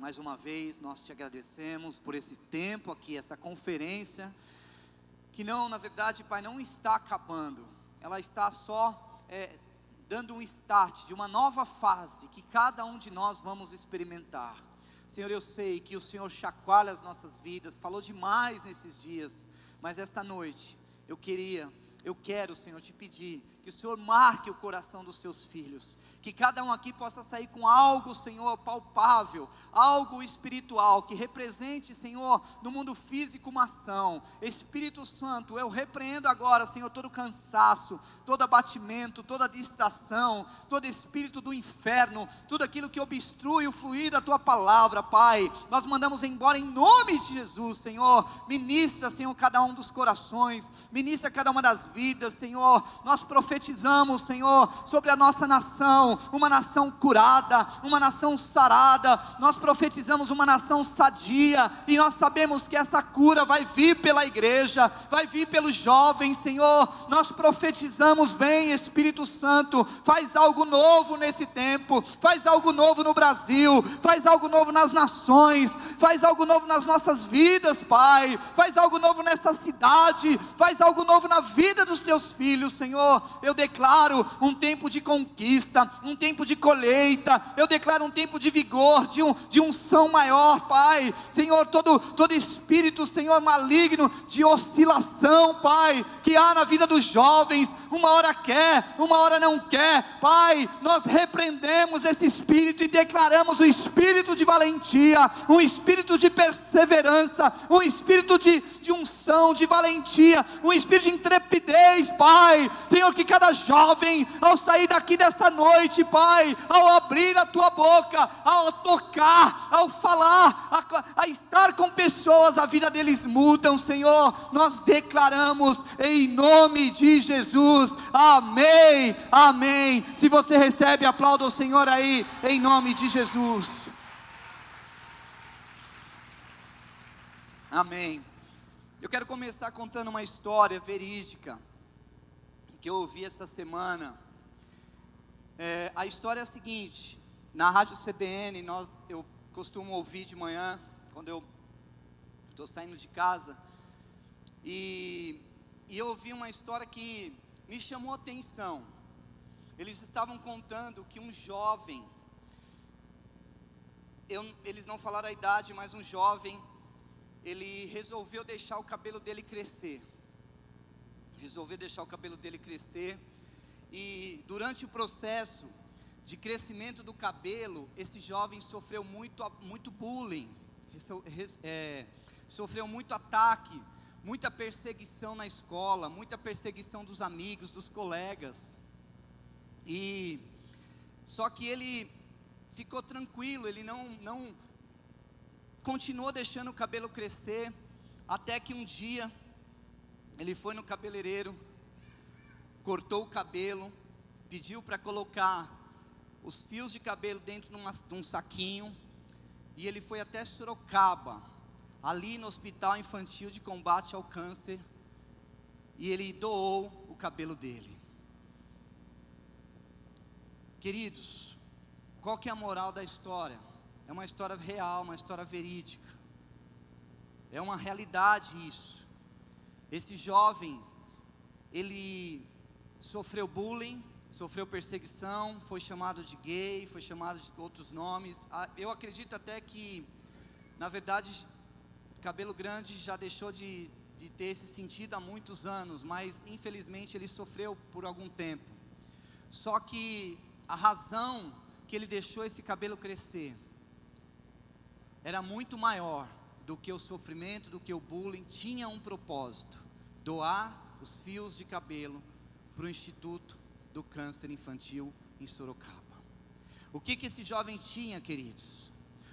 mais uma vez nós te agradecemos por esse tempo aqui, essa conferência, que não, na verdade, Pai, não está acabando, ela está só dando um start de uma nova fase, que cada um de nós vamos experimentar. Senhor, eu sei que o Senhor chacoalha as nossas vidas, falou demais nesses dias, mas esta noite, eu quero, Senhor, te pedir, que o Senhor marque o coração dos teus filhos, que cada um aqui possa sair com algo, Senhor, palpável, algo espiritual, que represente, Senhor, no mundo físico uma ação. Espírito Santo, eu repreendo agora, Senhor, todo cansaço, todo abatimento, toda distração, todo espírito do inferno, tudo aquilo que obstrui o fluir da tua palavra, Pai, nós mandamos embora em nome de Jesus, Senhor. Ministra, Senhor, cada um dos corações, ministra cada uma das vidas, Senhor. Nós profetizamos, Senhor, sobre a nossa nação, uma nação curada, uma nação sarada. Nós profetizamos uma nação sadia, e nós sabemos que essa cura vai vir pela igreja, vai vir pelos jovens, Senhor. Nós profetizamos, vem Espírito Santo, faz algo novo nesse tempo, faz algo novo no Brasil, faz algo novo nas nações, faz algo novo nas nossas vidas, Pai, faz algo novo nessa cidade, faz algo novo na vida dos teus filhos, Senhor. Eu declaro um tempo de conquista, um tempo de colheita, eu declaro um tempo de vigor, de unção maior, Pai. Senhor, todo espírito, Senhor, maligno, de oscilação, Pai, que há na vida dos jovens, uma hora quer, uma hora não quer, Pai, nós repreendemos esse espírito e declaramos o espírito de valentia, um espírito de perseverança, um espírito de unção, de valentia, um espírito de intrepidez, Pai. Senhor, que cada jovem, ao sair daqui dessa noite, Pai, ao abrir a tua boca, ao tocar, ao falar, a estar com pessoas, a vida deles mudam, Senhor. Nós declaramos em nome de Jesus, amém, amém. Se você recebe, aplauda o Senhor aí, em nome de Jesus, amém. Eu quero começar contando uma história verídica, que eu ouvi essa semana. A história é a seguinte: na rádio CBN, eu costumo ouvir de manhã, quando eu estou saindo de casa, e eu ouvi uma história que me chamou a atenção. Eles estavam contando que um jovem, eles não falaram a idade, mas um jovem, ele resolveu deixar o cabelo dele crescer, e durante o processo de crescimento do cabelo, esse jovem sofreu muito bullying, sofreu muito ataque, muita perseguição na escola, muita perseguição dos amigos, dos colegas, só que ele ficou tranquilo, ele não continuou deixando o cabelo crescer, até que um dia, ele foi no cabeleireiro, cortou o cabelo, pediu para colocar os fios de cabelo dentro de um saquinho, e ele foi até Sorocaba, ali no Hospital Infantil de Combate ao Câncer, e ele doou o cabelo dele. Queridos, qual que é a moral da história? É uma história real, uma história verídica, é uma realidade isso. Esse jovem, ele sofreu bullying, sofreu perseguição, foi chamado de gay, foi chamado de outros nomes. Eu acredito até que, na verdade, cabelo grande já deixou de ter esse sentido há muitos anos, mas infelizmente ele sofreu por algum tempo. Só que a razão que ele deixou esse cabelo crescer era muito maior do que o sofrimento, do que o bullying. Tinha um propósito: doar os fios de cabelo para o Instituto do Câncer Infantil em Sorocaba. O que esse jovem tinha, queridos?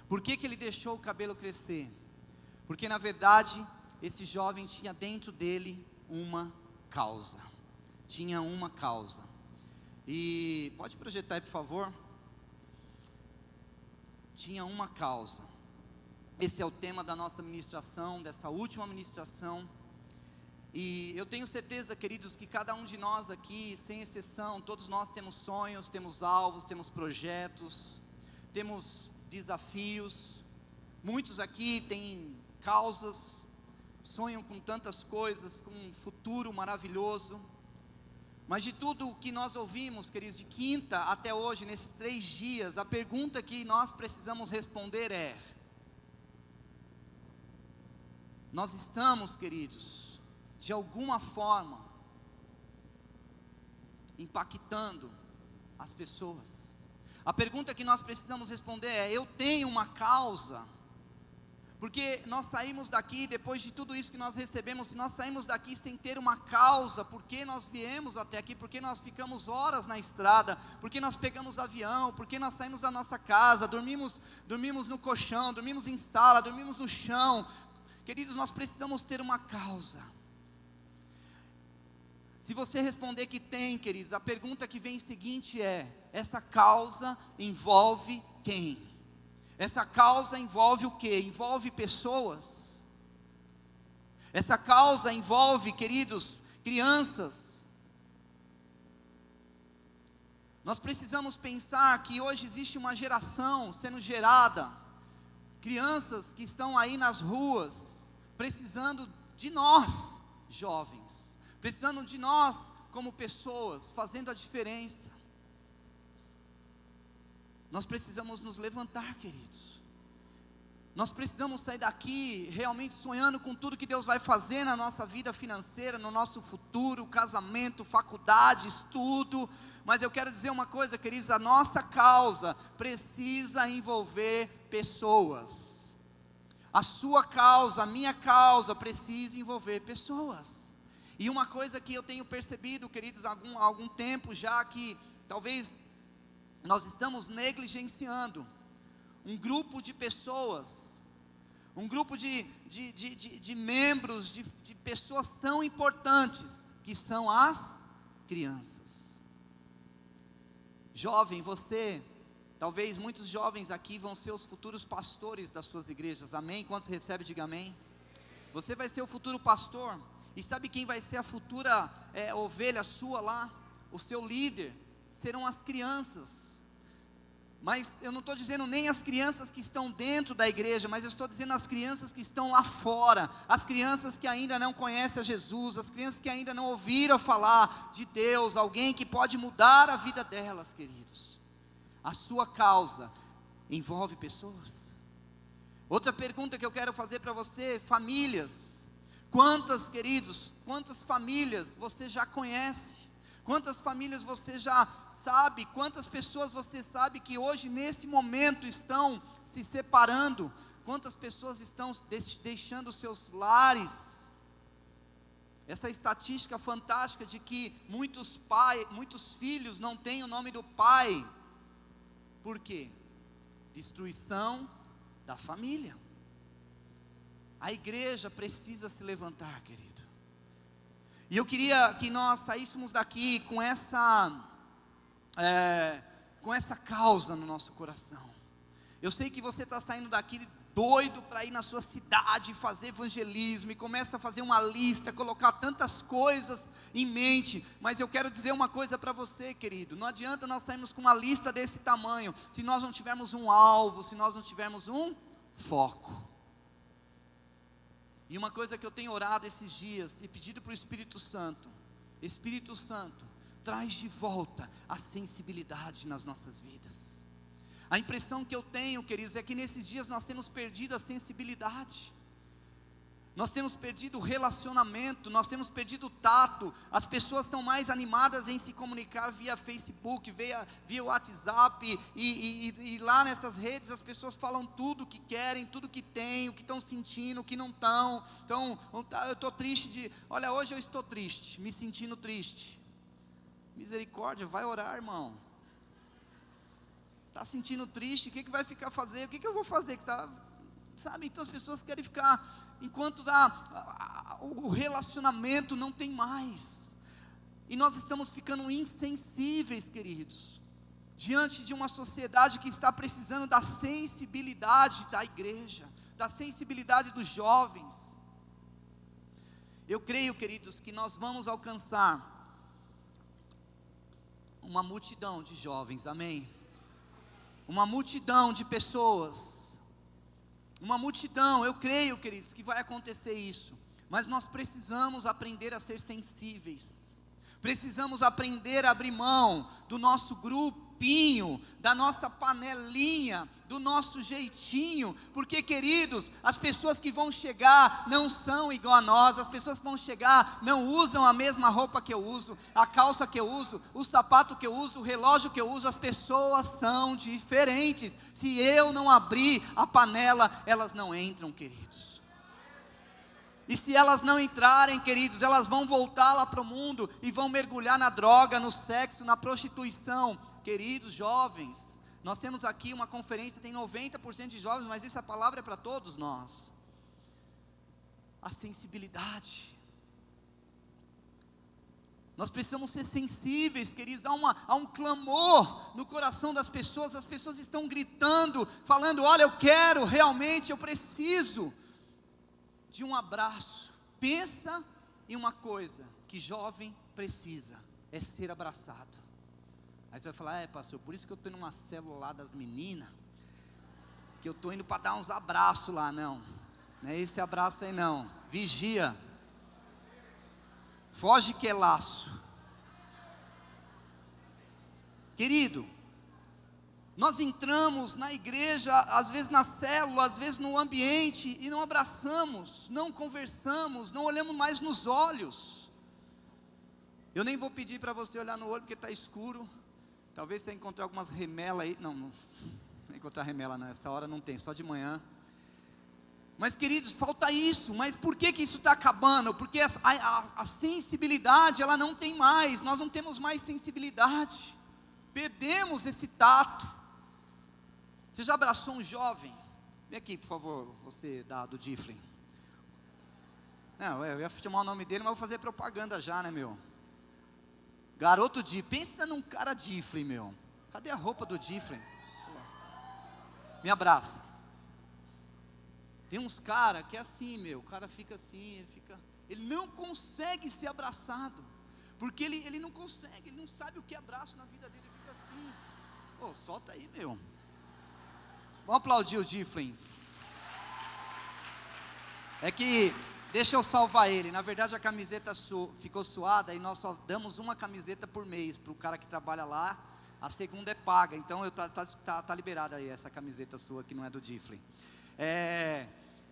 Por que ele deixou o cabelo crescer? Porque na verdade, esse jovem tinha dentro dele uma causa. Tinha uma causa. E pode projetar aí, por favor? Tinha uma causa. Esse é o tema da nossa ministração, dessa última ministração. E eu tenho certeza, queridos, que cada um de nós aqui, sem exceção, todos nós temos sonhos, temos alvos, temos projetos, temos desafios, Muitos aqui têm causas, sonham com tantas coisas, com um futuro maravilhoso. Mas de tudo o que nós ouvimos, queridos, de quinta até hoje, nesses 3 dias, a pergunta que nós precisamos responder é: nós estamos, queridos, de alguma forma, impactando as pessoas? A pergunta que nós precisamos responder é: eu tenho uma causa? Porque nós saímos daqui, depois de tudo isso que nós recebemos, se nós saímos daqui sem ter uma causa, porque nós viemos até aqui, porque nós ficamos horas na estrada, porque nós pegamos avião, porque nós saímos da nossa casa, dormimos no colchão, dormimos em sala, dormimos no chão. Queridos, nós precisamos ter uma causa. Se você responder que tem, queridos, a pergunta que vem seguinte é: essa causa envolve quem? Essa causa envolve o quê? Envolve pessoas. Essa causa envolve, queridos, crianças. Nós precisamos pensar que hoje existe uma geração sendo gerada, crianças que estão aí nas ruas, precisando de nós, jovens, precisando de nós como pessoas, fazendo a diferença. Nós precisamos nos levantar, queridos. Nós precisamos sair daqui realmente sonhando com tudo que Deus vai fazer na nossa vida financeira, no nosso futuro, casamento, faculdade, estudo. Mas eu quero dizer uma coisa, queridos, a nossa causa precisa envolver pessoas. A sua causa, a minha causa precisa envolver pessoas. E uma coisa que eu tenho percebido, queridos, há algum tempo já, que talvez nós estamos negligenciando um grupo de pessoas, um grupo de membros, de pessoas tão importantes, que são as crianças. Jovem, você, talvez muitos jovens aqui vão ser os futuros pastores das suas igrejas, amém? Quantos recebem, diga amém. Você vai ser o futuro pastor, e sabe quem vai ser a futura ovelha sua lá? O seu líder, serão as crianças. Mas eu não estou dizendo nem as crianças que estão dentro da igreja, mas eu estou dizendo as crianças que estão lá fora, as crianças que ainda não conhecem a Jesus, as crianças que ainda não ouviram falar de Deus, alguém que pode mudar a vida delas, queridos. A sua causa envolve pessoas. Outra pergunta que eu quero fazer para você: famílias. Quantas, queridos, quantas famílias você já conhece? Quantas famílias você já sabe? Quantas pessoas você sabe que hoje, nesse momento, estão se separando? Quantas pessoas estão deixando seus lares? Essa estatística fantástica de que muitos filhos não têm o nome do pai. Por quê? Destruição da família. A igreja precisa se levantar, querido. E eu queria que nós saíssemos daqui com essa causa no nosso coração. Eu sei que você está saindo daqui doido para ir na sua cidade, fazer evangelismo, e começa a fazer uma lista, colocar tantas coisas em mente. Mas eu quero dizer uma coisa para você, querido: não adianta nós sairmos com uma lista desse tamanho, se nós não tivermos um alvo, se nós não tivermos um foco. E uma coisa que eu tenho orado esses dias e pedido para o Espírito Santo: Espírito Santo, traz de volta a sensibilidade nas nossas vidas. A impressão que eu tenho, queridos, é que nesses dias nós temos perdido a sensibilidade. Nós temos perdido o relacionamento, nós temos perdido o tato. As pessoas estão mais animadas em se comunicar via Facebook, via WhatsApp, e lá nessas redes as pessoas falam tudo o que querem, tudo que têm, o que estão sentindo, o que não estão. Então, eu estou triste olha, hoje eu estou triste, me sentindo triste. Misericórdia, vai orar, irmão. Está sentindo triste, o que vai ficar fazer? O que eu vou fazer? Sabe, então as pessoas querem ficar, enquanto o relacionamento não tem mais, e nós estamos ficando insensíveis, queridos, diante de uma sociedade que está precisando da sensibilidade da igreja, da sensibilidade dos jovens. Eu creio, queridos, que nós vamos alcançar uma multidão de jovens, amém? Uma multidão de pessoas uma multidão. Eu creio, queridos, que vai acontecer isso, mas nós precisamos aprender a ser sensíveis, precisamos aprender a abrir mão do nosso grupinho, da nossa panelinha, do nosso jeitinho, porque, queridos, as pessoas que vão chegar não são igual a nós, as pessoas que vão chegar não usam a mesma roupa que eu uso, a calça que eu uso, o sapato que eu uso, o relógio que eu uso, as pessoas são diferentes. Se eu não abrir a panela, elas não entram, queridos. E se elas não entrarem, queridos, elas vão voltar lá para o mundo e vão mergulhar na droga, no sexo, na prostituição. Queridos jovens, nós temos aqui uma conferência, tem 90% de jovens, mas essa palavra é para todos nós. A sensibilidade. Nós precisamos ser sensíveis, queridos, há um clamor no coração das pessoas. As pessoas estão gritando, falando: olha, eu quero, realmente eu preciso de um abraço. Pensa em uma coisa que jovem precisa, é ser abraçado. Aí você vai falar: pastor, por isso que eu estou numa célula lá das meninas, que eu estou indo para dar uns abraços lá. Não é esse abraço aí não, vigia, foge que é laço. Querido, nós entramos na igreja, às vezes na célula, às vezes no ambiente, e não abraçamos, não conversamos, não olhamos mais nos olhos. Eu nem vou pedir para você olhar no olho, porque está escuro. Talvez você encontre algumas remelas aí. Não encontrar remela nessa hora, não tem, só de manhã. Mas, queridos, falta isso. Mas por que isso está acabando? Porque a sensibilidade, ela não tem mais. Nós não temos mais sensibilidade. Perdemos esse tato. Você já abraçou um jovem? Vem aqui, por favor, você do Diflin. Não, eu ia chamar o nome dele, mas vou fazer propaganda já, né, meu? Garoto Diflin, pensa num cara Diflin, meu. Cadê a roupa do Diflin? Me abraça. Tem uns caras que é assim, meu. O cara fica assim, ele não consegue ser abraçado, porque ele não consegue, ele não sabe o que é abraço na vida dele, ele fica assim. Solta aí, meu. Vamos aplaudir o Diflin. É que, deixa eu salvar ele. Na verdade a camiseta ficou suada, e nós só damos uma camiseta por mês para o cara que trabalha lá. A segunda é paga, então tá liberada aí essa camiseta sua que não é do Diflin.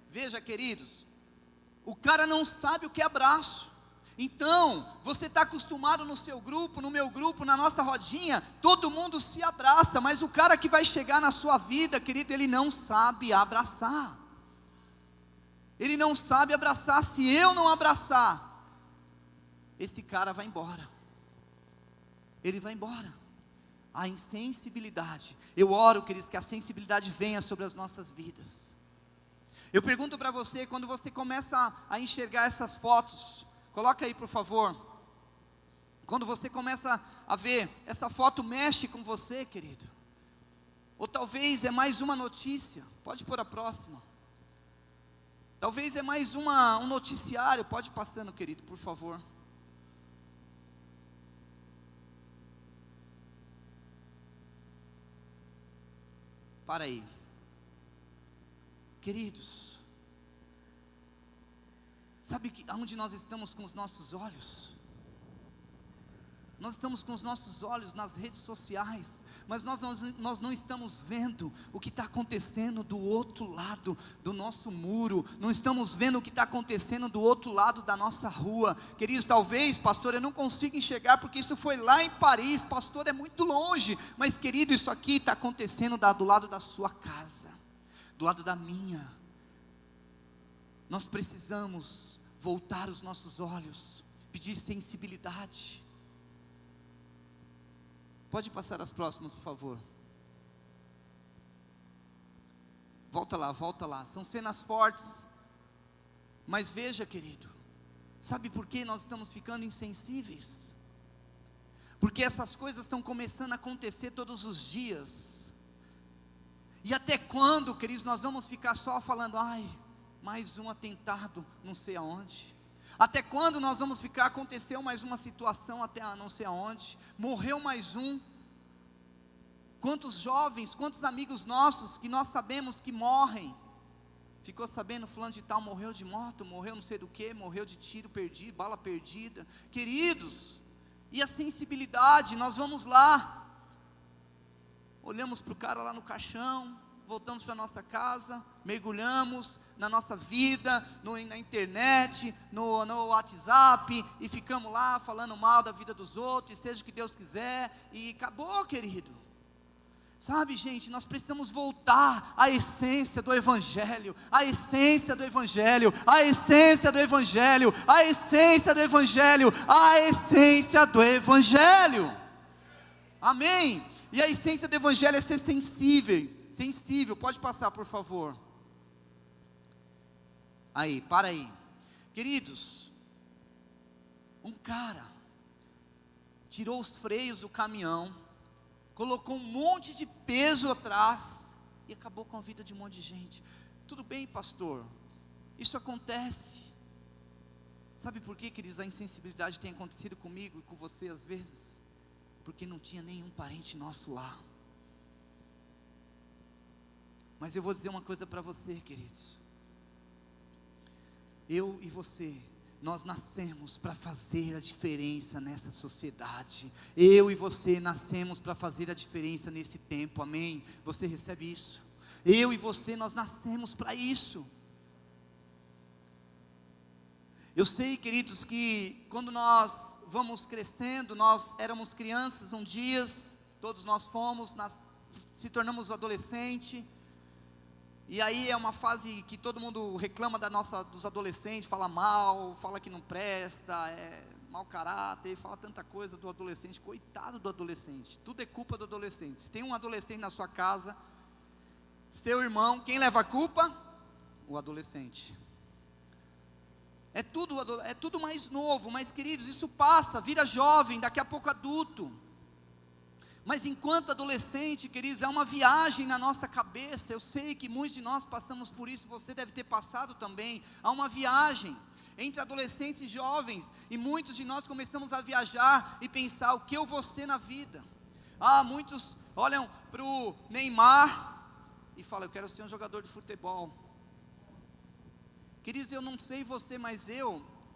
Veja, queridos, o cara não sabe o que é abraço. Então, você está acostumado no seu grupo, no meu grupo, na nossa rodinha, todo mundo se abraça, mas o cara que vai chegar na sua vida, querido, ele não sabe abraçar. Ele não sabe abraçar. Se eu não abraçar, esse cara vai embora. Ele vai embora. A insensibilidade. Eu oro, queridos, que a sensibilidade venha sobre as nossas vidas. Eu pergunto para você, quando você começa a enxergar essas fotos, coloca aí por favor. Quando você começa a ver, essa foto mexe com você, querido. Ou talvez é mais uma notícia, pode pôr a próxima. Talvez é mais um noticiário, pode ir passando, querido, por favor. Para aí. Queridos, sabe aonde nós estamos com os nossos olhos? Nós estamos com os nossos olhos nas redes sociais, mas nós não estamos vendo o que está acontecendo do outro lado do nosso muro, não estamos vendo o que está acontecendo do outro lado da nossa rua. Queridos, talvez, pastor, eu não consiga enxergar porque isso foi lá em Paris, pastor, é muito longe, mas querido, isso aqui está acontecendo do lado da sua casa, do lado da minha. Nós precisamos voltar os nossos olhos, pedir sensibilidade. Pode passar as próximas, por favor. Volta lá. São cenas fortes. Mas veja, querido, sabe por que nós estamos ficando insensíveis? Porque essas coisas estão começando a acontecer todos os dias. E até quando, queridos, nós vamos ficar só falando: ai, mais um atentado, não sei aonde. Até quando nós vamos ficar? Aconteceu mais uma situação até não sei aonde, morreu mais um. Quantos jovens, quantos amigos nossos que nós sabemos que morrem, ficou sabendo, fulano de tal morreu de moto, morreu não sei do que, morreu de tiro perdido, bala perdida. Queridos, e a sensibilidade, nós vamos lá, olhamos para o cara lá no caixão, voltamos para nossa casa, mergulhamos na nossa vida, na internet, no WhatsApp, e ficamos lá falando mal da vida dos outros, e seja o que Deus quiser, e acabou, querido. Sabe, gente, nós precisamos voltar à essência do Evangelho, à essência do Evangelho, à essência do Evangelho, à essência do Evangelho, à essência do Evangelho. Amém? E a essência do Evangelho é ser sensível, pode passar por favor. Aí, para aí. Queridos, um cara tirou os freios do caminhão, colocou um monte de peso atrás e acabou com a vida de um monte de gente. Tudo bem, pastor, isso acontece. Sabe por quê, queridos, a insensibilidade tem acontecido comigo e com você às vezes? Porque não tinha nenhum parente nosso lá. Mas eu vou dizer uma coisa para você, queridos. Eu e você, nós nascemos para fazer a diferença nessa sociedade. Eu e você nascemos para fazer a diferença nesse tempo, amém? Você recebe isso? Eu e você, nós nascemos para isso. Eu sei, queridos, que quando nós vamos crescendo, nós éramos crianças um dia, todos nós fomos, se tornamos adolescente. E aí é uma fase que todo mundo reclama dos adolescentes, fala mal, fala que não presta, é mau caráter, fala tanta coisa do adolescente. Coitado do adolescente, tudo é culpa do adolescente. Se tem um adolescente na sua casa, seu irmão, quem leva a culpa? O adolescente. É tudo mais novo, mas queridos, isso passa, vira jovem, daqui a pouco adulto. Mas enquanto adolescente, queridos, é uma viagem na nossa cabeça. Eu sei que muitos de nós passamos por isso, você deve ter passado também. Há uma viagem entre adolescentes e jovens, e muitos de nós começamos a viajar e pensar, o que eu vou ser na vida? Muitos olham para o Neymar e falam, eu quero ser um jogador de futebol. Queridos, eu não sei você, mas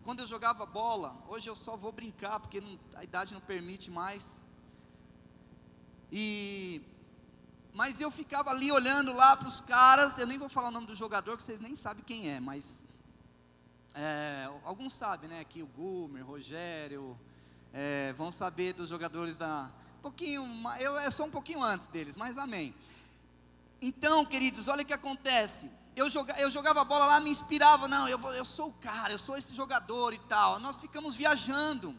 quando eu jogava bola, hoje eu só vou brincar, porque a idade não permite mais. Mas eu ficava ali olhando lá para os caras, eu nem vou falar o nome do jogador, que vocês nem sabem quem é, mas alguns sabem, né, aqui o Gumer, Rogério, vão saber dos jogadores eu sou um pouquinho antes deles, mas amém. Então, queridos, olha o que acontece, eu jogava bola lá, me inspirava, não, eu sou o cara, eu sou esse jogador e tal, nós ficamos viajando.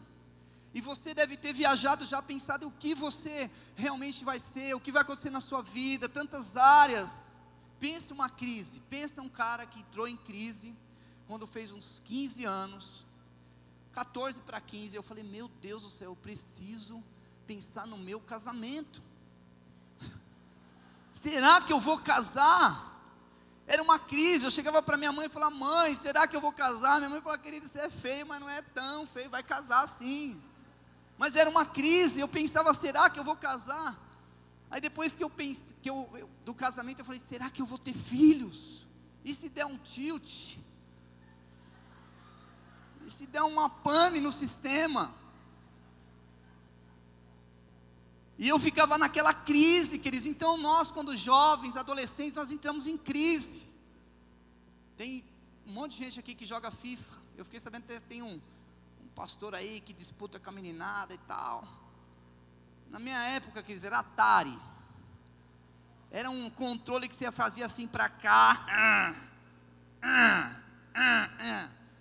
E você deve ter viajado, já pensado o que você realmente vai ser, o que vai acontecer na sua vida, tantas áreas. Pensa uma crise, pensa um cara que entrou em crise, quando fez uns 15 anos, 14 para 15, eu falei, meu Deus do céu, eu preciso pensar no meu casamento. Será que eu vou casar? Era uma crise, eu chegava para minha mãe e falava, mãe, será que eu vou casar? Minha mãe falava, querido, você é feio, mas não é tão feio, vai casar sim. Mas era uma crise, eu pensava, será que eu vou casar? Aí depois que eu pensei, do casamento, eu falei, será que eu vou ter filhos? E se der um tilt? E se der uma pane no sistema? E eu ficava naquela crise, queridos. Então nós, quando jovens, adolescentes, nós entramos em crise. Tem um monte de gente aqui que joga FIFA. Eu fiquei sabendo que tem um pastor aí que disputa com a meninada e tal. Na minha época, queridos, era Atari. Era um controle que você fazia assim para cá.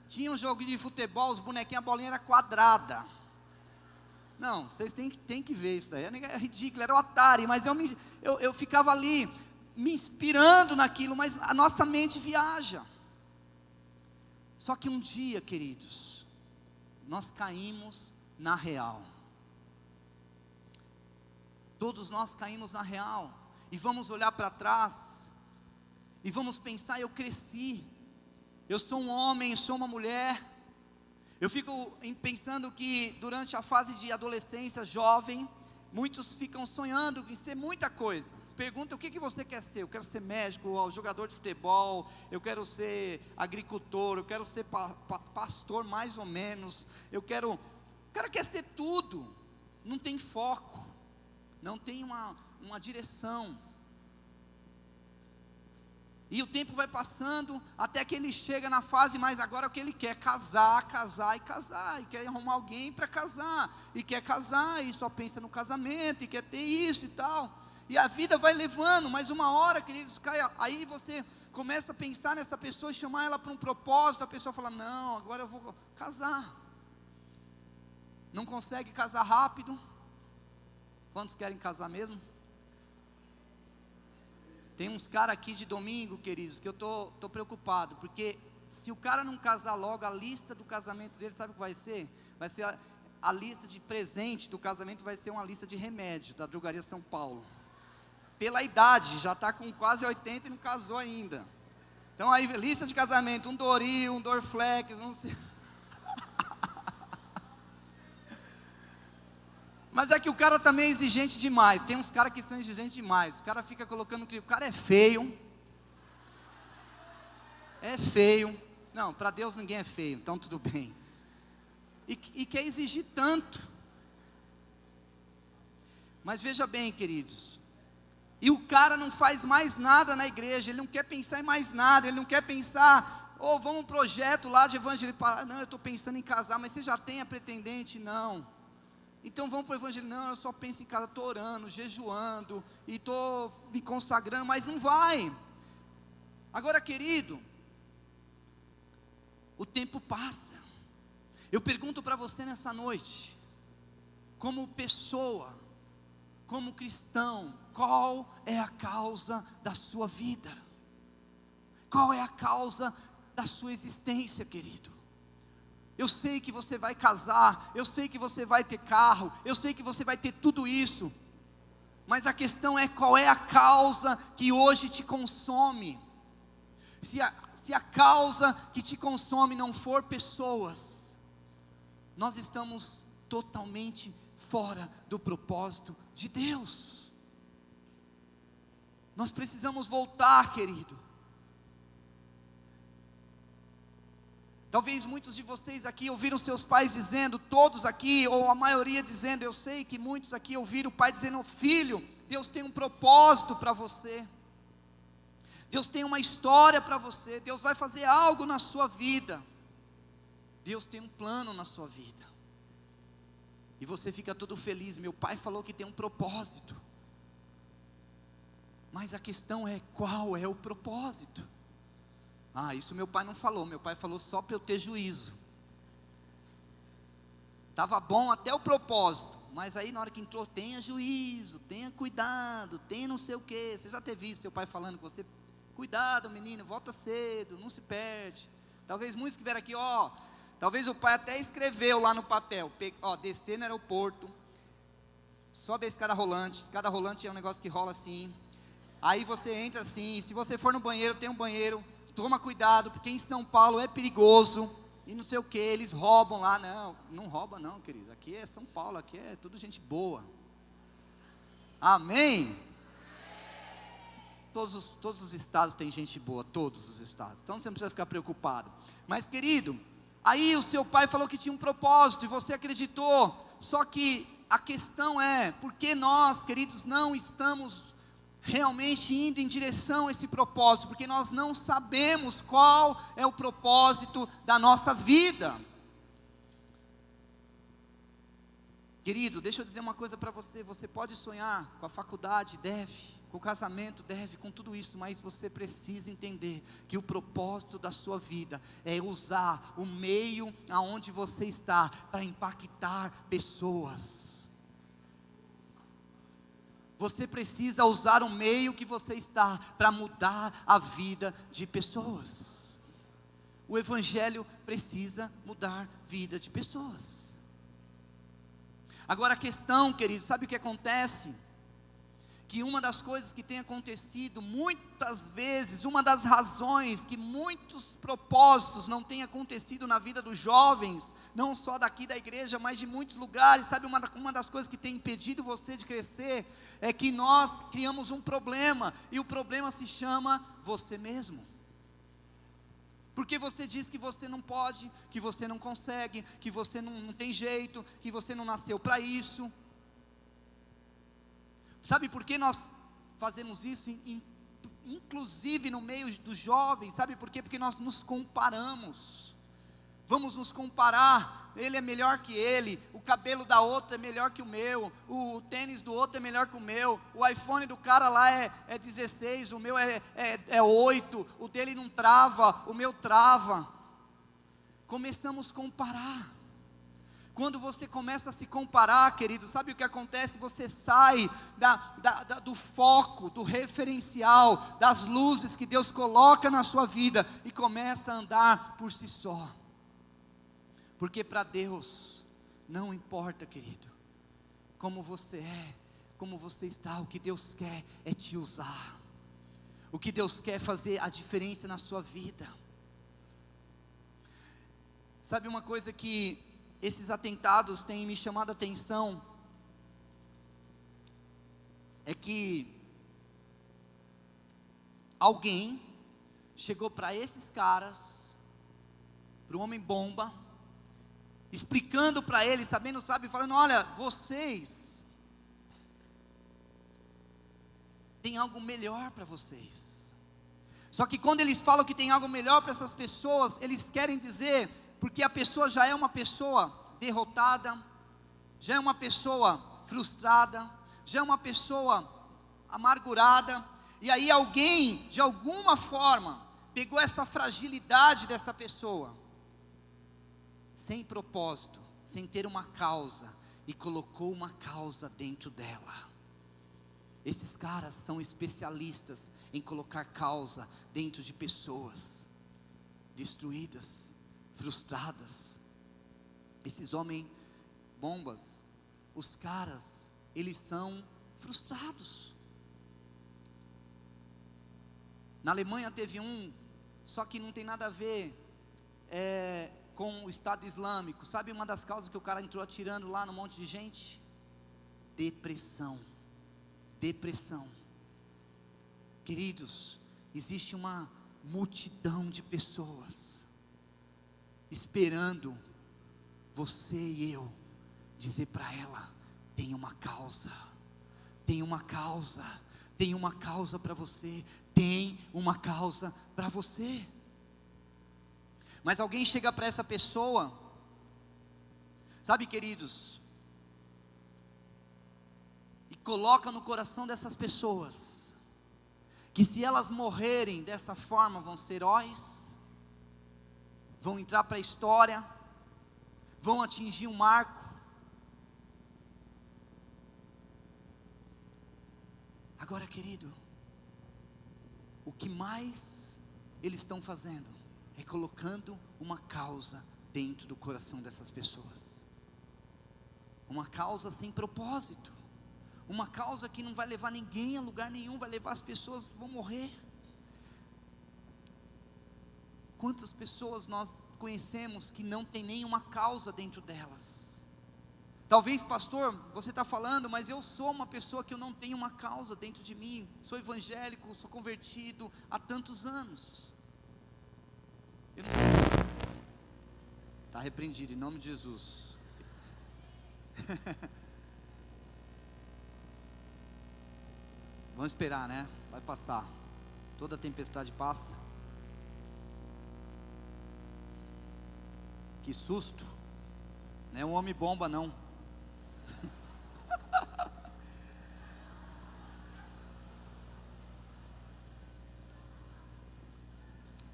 Tinha um jogo de futebol, os bonequinhos, a bolinha era quadrada. Não, vocês têm que ver isso daí. É ridículo, era o Atari. Mas eu ficava ali, me inspirando naquilo. Mas a nossa mente viaja. Só que um dia, queridos, nós caímos na real. Todos nós caímos na real. E vamos olhar para trás. E vamos pensar, eu cresci. Eu sou um homem, eu sou uma mulher. Eu fico pensando que durante a fase de adolescência, jovem, Muitos ficam sonhando em ser muita coisa. Pergunta: o que você quer ser? Eu quero ser médico, jogador de futebol, eu quero ser agricultor, eu quero ser pastor mais ou menos, o cara quer ser tudo, não tem foco, não tem uma direção. E o tempo vai passando, até que ele chega na fase, mas agora o que ele quer? Casar, e quer arrumar alguém para casar, e quer casar, e só pensa no casamento, e quer ter isso e tal, e a vida vai levando, mas uma hora, queridos, aí você começa a pensar nessa pessoa, chamar ela para um propósito, a pessoa fala: não, agora eu vou casar. Não consegue casar rápido. Quantos querem casar mesmo? Tem uns caras aqui de domingo, queridos, que eu tô preocupado, porque se o cara não casar logo, a lista do casamento dele, sabe o que vai ser? Vai ser a lista de presente do casamento, vai ser uma lista de remédio da Drogaria São Paulo. Pela idade, já está com quase 80 e não casou ainda. Então aí, lista de casamento, um Doril, um Dorflex, não sei. Mas é que o cara também é exigente demais. Tem uns caras que são exigentes demais. O cara fica colocando que o cara é feio. É feio. Não, para Deus ninguém é feio, então tudo bem. E quer exigir tanto. Mas veja bem, queridos. E o cara não faz mais nada na igreja. Ele não quer pensar em mais nada. Ele não quer pensar: vamos um projeto lá de evangelho. Não, eu estou pensando em casar, mas você já tem a pretendente? Não. Então vamos para o evangelho. Não, eu só penso em casa, estou orando, jejuando, e estou me consagrando, mas não vai. Agora, querido, o tempo passa. Eu pergunto para você nessa noite, como pessoa, como cristão, qual é a causa da sua vida? Qual é a causa da sua existência, querido? Eu sei que você vai casar, eu sei que você vai ter carro, eu sei que você vai ter tudo isso, mas a questão é: qual é a causa que hoje te consome? Se a causa que te consome não for pessoas, nós estamos totalmente fora do propósito de Deus. Nós precisamos voltar, querido. Talvez muitos de vocês aqui ouviram seus pais dizendo, todos aqui, ou a maioria dizendo, eu sei que muitos aqui ouviram o pai dizendo: filho, Deus tem um propósito para você, Deus tem uma história para você, Deus vai fazer algo na sua vida, Deus tem um plano na sua vida. E você fica todo feliz: meu pai falou que tem um propósito. Mas a questão é: qual é o propósito? Isso meu pai não falou, meu pai falou só para eu ter juízo. Estava bom até o propósito, mas aí na hora que entrou: tenha juízo, tenha cuidado, tenha não sei o que. Você já teve visto seu pai falando com você: cuidado menino, volta cedo, não se perde. Talvez muitos que vieram aqui, talvez o pai até escreveu lá no papel: descer no aeroporto, sobe a escada rolante é um negócio que rola assim, aí você entra assim, se você for no banheiro, tem um banheiro, toma cuidado, porque em São Paulo é perigoso, e não sei o que, eles roubam lá. Não rouba não, queridos, aqui é São Paulo, aqui é tudo gente boa. Amém? Todos os estados têm gente boa, todos os estados, então você não precisa ficar preocupado. Mas, querido, aí o seu pai falou que tinha um propósito, e você acreditou. Só que a questão é: por que nós, queridos, não estamos realmente indo em direção a esse propósito? Porque nós não sabemos qual é o propósito da nossa vida. Querido, deixa eu dizer uma coisa para você: você pode sonhar com a faculdade, deve, com o casamento, deve, com tudo isso, mas você precisa entender que o propósito da sua vida é usar o meio aonde você está para impactar pessoas. Você precisa usar o meio que você está para mudar a vida de pessoas. O evangelho precisa mudar a vida de pessoas. Agora a questão, queridos, sabe o que acontece? que uma das coisas que tem acontecido muitas vezes, uma das razões que muitos propósitos não têm acontecido na vida dos jovens, não só daqui da igreja, mas de muitos lugares, sabe, uma das coisas que tem impedido você de crescer, é que nós criamos um problema, e o problema se chama você mesmo. Porque você diz que você não pode, que você não consegue, que você não tem jeito, que você não nasceu para isso. Sabe por que nós fazemos isso, inclusive no meio dos jovens? Sabe por quê? Porque nós nos comparamos. Vamos nos comparar, ele é melhor que ele, o cabelo da outra é melhor que o meu, o tênis do outro é melhor que o meu, o iPhone do cara lá é 16, o meu é 8, o dele não trava, o meu trava. Começamos a comparar. Quando você começa a se comparar, querido, sabe o que acontece? Você sai do foco, do referencial, das luzes que Deus coloca na sua vida e começa a andar por si só. Porque para Deus não importa, querido, como você é, como você está. O que Deus quer é te usar. O que Deus quer é fazer a diferença na sua vida. Sabe uma coisa que esses atentados têm me chamado a atenção? É que alguém chegou para esses caras, para o homem bomba, explicando para eles, sabendo, sabe, falando: olha, vocês têm algo melhor para vocês. Só que quando eles falam que tem algo melhor para essas pessoas, eles querem dizer, porque a pessoa já é uma pessoa derrotada, já é uma pessoa frustrada, já é uma pessoa amargurada, e aí alguém, de alguma forma, pegou essa fragilidade dessa pessoa, sem propósito, sem ter uma causa, e colocou uma causa dentro dela. Esses caras são especialistas em colocar causa dentro de pessoas destruídas, frustradas. Esses homens bombas, os caras, eles são frustrados. Na Alemanha teve só que não tem nada a ver com o Estado Islâmico. Sabe uma das causas que o cara entrou atirando lá no monte de gente? Depressão. Queridos, existe uma multidão de pessoas esperando você e eu dizer para ela: tem uma causa, tem uma causa, tem uma causa para você, tem uma causa para você. Mas alguém chega para essa pessoa, sabe, queridos, e coloca no coração dessas pessoas que se elas morrerem dessa forma vão ser heróis, vão entrar para a história, vão atingir um marco. Agora, querido, o que mais eles estão fazendo é colocando uma causa dentro do coração dessas pessoas, uma causa sem propósito, uma causa que não vai levar ninguém a lugar nenhum, vai levar as pessoas, vão morrer. Quantas pessoas nós conhecemos que não tem nenhuma causa dentro delas? Talvez, pastor, você está falando, mas eu sou uma pessoa que eu não tenho uma causa dentro de mim, sou evangélico, sou convertido há tantos anos. Eu não sei se está repreendido em nome de Jesus. Vamos esperar, né? Vai passar. Toda tempestade passa. Que susto. Não é um homem bomba, não.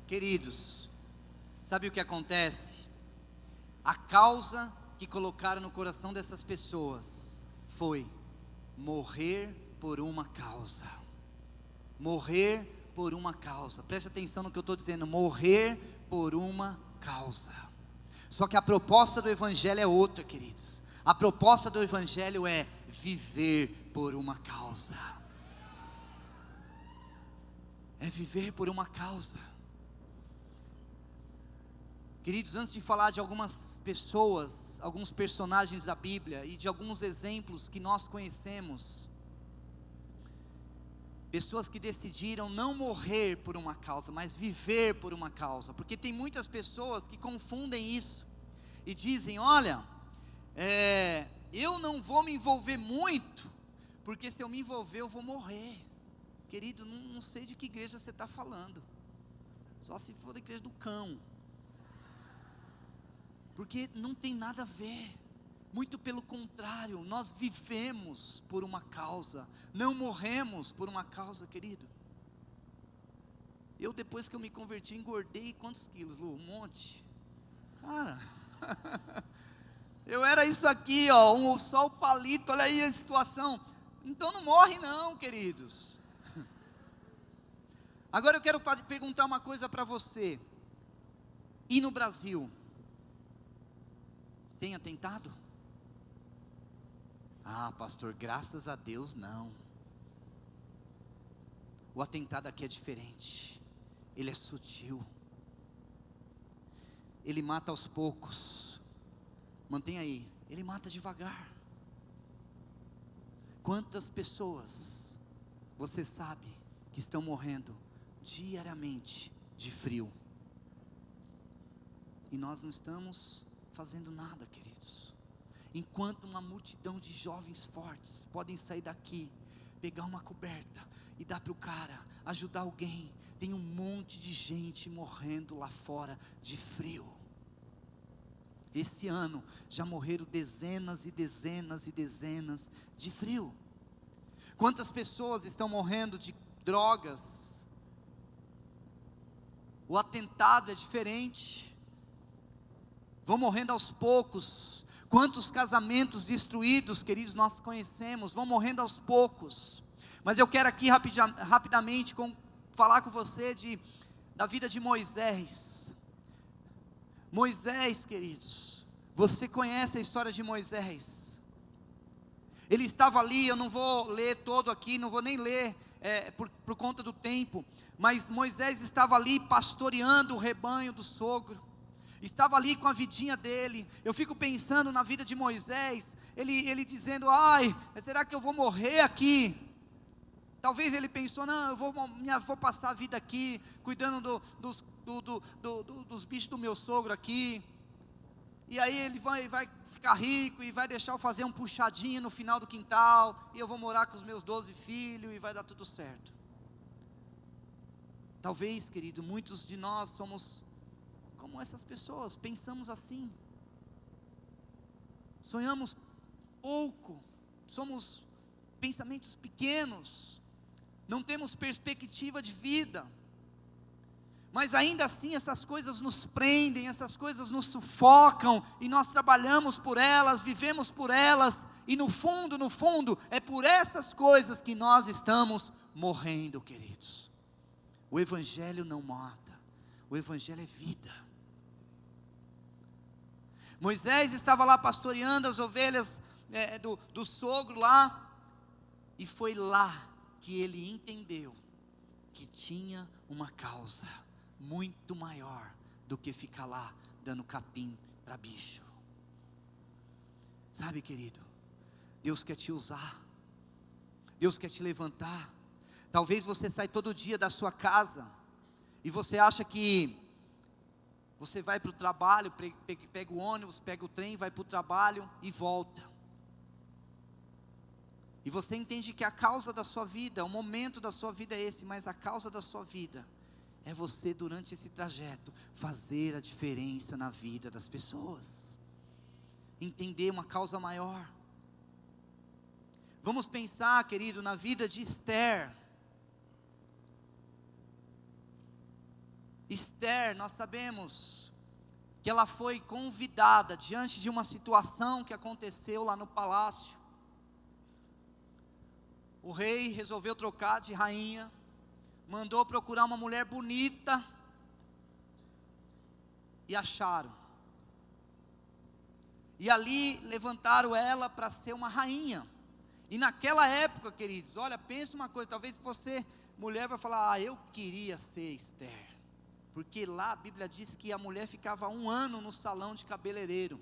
Queridos, sabe o que acontece? A causa que colocaram no coração dessas pessoas foi morrer por uma causa. Morrer por uma causa. Preste atenção no que eu estou dizendo. Morrer por uma causa. Só que a proposta do Evangelho é outra, queridos. A proposta do Evangelho é viver por uma causa. é viver por uma causa. Queridos, antes de falar de algumas pessoas, alguns personagens da Bíblia e de alguns exemplos que nós conhecemos, pessoas que decidiram não morrer por uma causa, mas viver por uma causa, porque tem muitas pessoas que confundem isso e dizem: olha, eu não vou me envolver muito, porque se eu me envolver eu vou morrer. Querido, não sei de que igreja você está falando, só se for da igreja do cão, porque não tem nada a ver. Muito pelo contrário, nós vivemos por uma causa, não morremos por uma causa, querido. Eu, depois que eu me converti, engordei quantos quilos, Lu? Um monte. Cara, eu era isso aqui, ó, só o palito, olha aí a situação. Então não morre não, queridos. Agora eu quero perguntar uma coisa para você. E no Brasil, tem atentado? Ah, pastor, graças a Deus não. O atentado aqui é diferente. Ele é sutil. Ele mata aos poucos. Mantenha aí. Ele mata devagar. Quantas pessoas você sabe que estão morrendo diariamente de frio? E nós não estamos fazendo nada, queridos. Enquanto uma multidão de jovens fortes podem sair daqui, pegar uma coberta e dar para o cara, ajudar alguém, tem um monte de gente morrendo lá fora de frio. Esse ano já morreram dezenas e dezenas e dezenas de frio. Quantas pessoas estão morrendo de drogas? O atentado é diferente. Vão morrendo aos poucos. Quantos casamentos destruídos, queridos, nós conhecemos, vão morrendo aos poucos. Mas eu quero aqui rapidamente falar com você da vida de Moisés. Moisés, queridos, você conhece a história de Moisés. Ele estava ali, eu não vou ler todo aqui, não vou nem ler por conta do tempo. Mas Moisés estava ali pastoreando o rebanho do sogro. Estava ali com a vidinha dele. Eu fico pensando na vida de Moisés, ele dizendo: ai, será que eu vou morrer aqui? Talvez ele pensou: não, eu vou passar a vida aqui, cuidando dos bichos do meu sogro aqui. E aí ele vai ficar rico e vai deixar eu fazer um puxadinho no final do quintal, e eu vou morar com os meus 12 filhos e vai dar tudo certo. Talvez, querido, muitos de nós somos como essas pessoas, pensamos assim, sonhamos pouco, somos pensamentos pequenos, não temos perspectiva de vida, mas ainda assim essas coisas nos prendem, essas coisas nos sufocam, e nós trabalhamos por elas, vivemos por elas, e no fundo, é por essas coisas que nós estamos morrendo, queridos. O Evangelho não mata, o Evangelho é vida. Moisés estava lá pastoreando as ovelhas do sogro lá, e foi lá que ele entendeu que tinha uma causa muito maior do que ficar lá dando capim para bicho. Sabe, querido, Deus quer te usar, Deus quer te levantar. Talvez você sai todo dia da sua casa e você acha que você vai para o trabalho, pega o ônibus, pega o trem, vai para o trabalho e volta. E você entende que a causa da sua vida, o momento da sua vida é esse, mas a causa da sua vida é você, durante esse trajeto, fazer a diferença na vida das pessoas. Entender uma causa maior. Vamos pensar, querido, na vida de Esther. Esther, nós sabemos que ela foi convidada diante de uma situação que aconteceu lá no palácio. O rei resolveu trocar de rainha, mandou procurar uma mulher bonita, e acharam. E ali levantaram ela para ser uma rainha. E naquela época, queridos, olha, pensa uma coisa, talvez você mulher vai falar, eu queria ser Esther. Porque lá a Bíblia diz que a mulher ficava 1 ano no salão de cabeleireiro.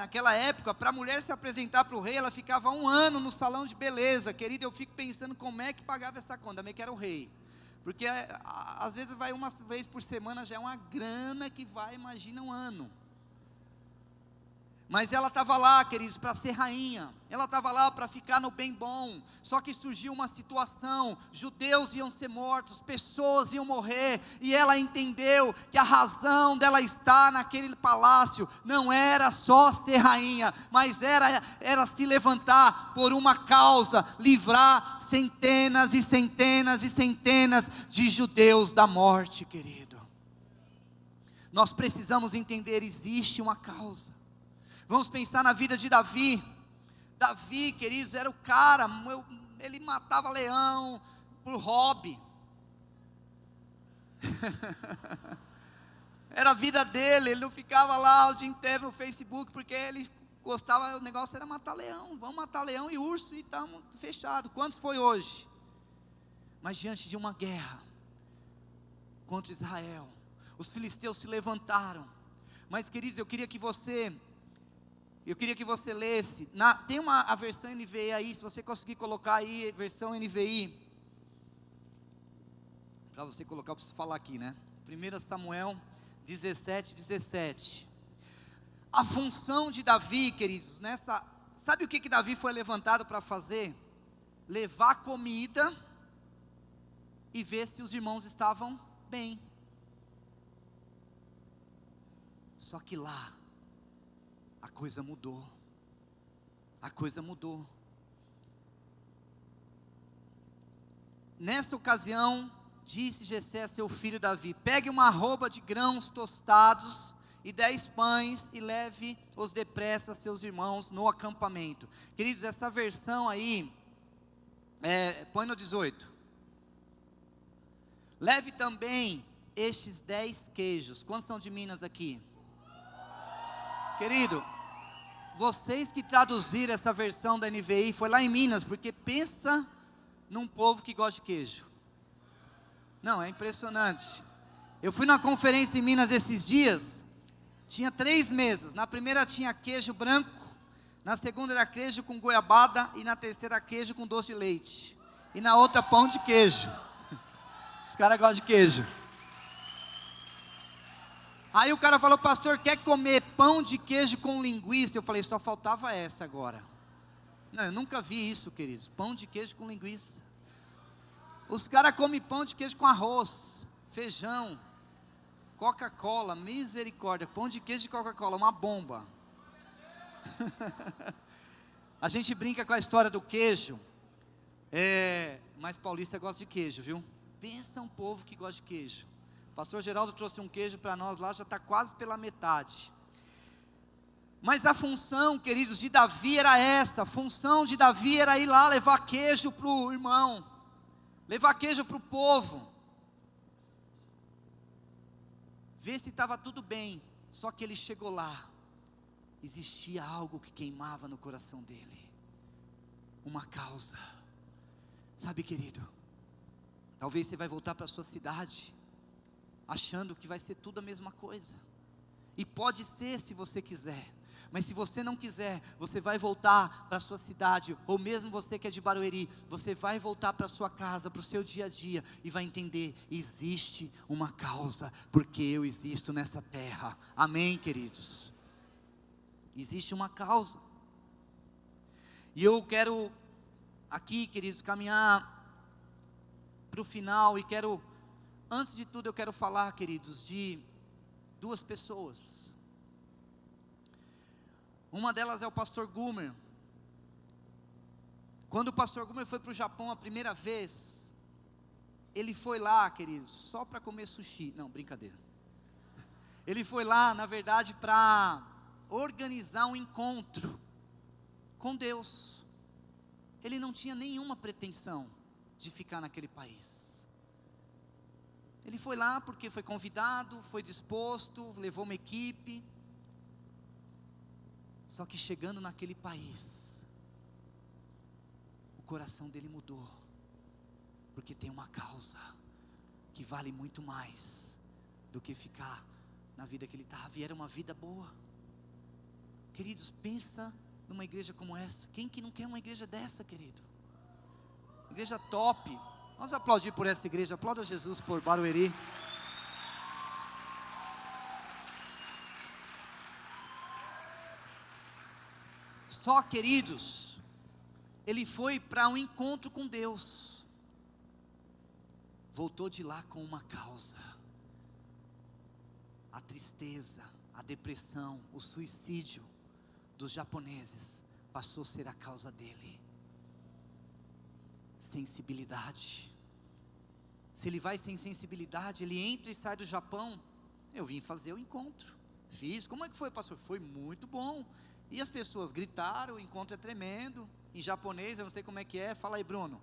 Naquela época, para a mulher se apresentar para o rei, ela ficava 1 ano no salão de beleza. Querido, eu fico pensando como é que pagava essa conta, também que era o rei. Porque às vezes vai uma vez por semana, já é uma grana que vai, imagina 1 ano. Mas ela estava lá, queridos, para ser rainha. Ela estava lá para ficar no bem bom. Só que surgiu uma situação, judeus iam ser mortos, pessoas iam morrer, e ela entendeu que a razão dela estar naquele palácio não era só ser rainha, mas era se levantar por uma causa, livrar centenas e centenas e centenas de judeus da morte, querido. Nós precisamos entender, existe uma causa. Vamos pensar na vida de Davi. Davi, queridos, era o cara, ele matava leão por hobby. Era a vida dele, ele não ficava lá o dia inteiro no Facebook, porque ele gostava, o negócio era matar leão. Vamos matar leão e urso e estamos fechados. Quantos foi hoje? Mas diante de uma guerra contra Israel, os filisteus se levantaram. Mas, queridos, eu queria que você lesse, tem a versão NVI aí, se você conseguir colocar aí, versão NVI, para você colocar, eu preciso falar aqui, né? 1 Samuel 17. A função de Davi, queridos, sabe o que Davi foi levantado para fazer? Levar comida e ver se os irmãos estavam bem. Só que lá, a coisa mudou. Nessa ocasião, disse Jessé a seu filho Davi: pegue uma arroba de grãos tostados e 10 pães e leve-os depressa a seus irmãos no acampamento. Queridos, essa versão aí, põe no 18. Leve também estes 10 queijos. Quantos são de Minas aqui? Querido, vocês que traduziram essa versão da NVI, foi lá em Minas, porque pensa num povo que gosta de queijo. Não, é impressionante. Eu fui numa conferência em Minas esses dias, tinha 3 mesas. Na primeira tinha queijo branco, na segunda era queijo com goiabada, e na terceira queijo com doce de leite, e na outra pão de queijo. Os caras gostam de queijo. Aí o cara falou: pastor, quer comer pão de queijo com linguiça? Eu falei: só faltava essa agora. Não, eu nunca vi isso, queridos, pão de queijo com linguiça. Os caras comem pão de queijo com arroz, feijão, Coca-Cola, misericórdia, pão de queijo e Coca-Cola, uma bomba. A gente brinca com a história do queijo, mas paulista gosta de queijo, viu? Pensa um povo que gosta de queijo. O pastor Geraldo trouxe um queijo para nós lá, já está quase pela metade. Mas a função, queridos, de Davi era essa. A função de Davi era ir lá levar queijo para o irmão, levar queijo para o povo, ver se estava tudo bem. Só que ele chegou lá, existia algo que queimava no coração dele, uma causa. Sabe, querido, talvez você vai voltar para a sua cidade achando que vai ser tudo a mesma coisa, e pode ser se você quiser, mas se você não quiser, você vai voltar para a sua cidade, ou mesmo você que é de Barueri, você vai voltar para a sua casa, para o seu dia a dia, e vai entender, existe uma causa, porque eu existo nessa terra. Amém, queridos? Existe uma causa, e eu quero aqui, queridos, caminhar para o final, e antes de tudo eu quero falar, queridos, de 2 pessoas. Uma delas é o pastor Gumer. Quando o pastor Gumer foi para o Japão a primeira vez, ele foi lá, queridos, só para comer sushi. Não, brincadeira. Ele foi lá, na verdade, para organizar um encontro com Deus. Ele não tinha nenhuma pretensão de ficar naquele país. Ele foi lá porque foi convidado, foi disposto, levou uma equipe. Só que chegando naquele país, o coração dele mudou. Porque tem uma causa que vale muito mais do que ficar na vida que ele estava. E era uma vida boa. Queridos, pensa numa igreja como essa. Quem que não quer uma igreja dessa, querido? Igreja top. Vamos aplaudir por essa igreja. Aplauda Jesus por Barueri. Só, queridos, ele foi para um encontro com Deus. Voltou de lá com uma causa. A tristeza, a depressão, o suicídio dos japoneses passou a ser a causa dele. Sensibilidade. Se ele vai sem sensibilidade, ele entra e sai do Japão. Eu vim fazer o encontro. Fiz. Como é que foi, pastor? Foi muito bom. E as pessoas gritaram, o encontro é tremendo. Em japonês, eu não sei como é que é. Fala aí, Bruno.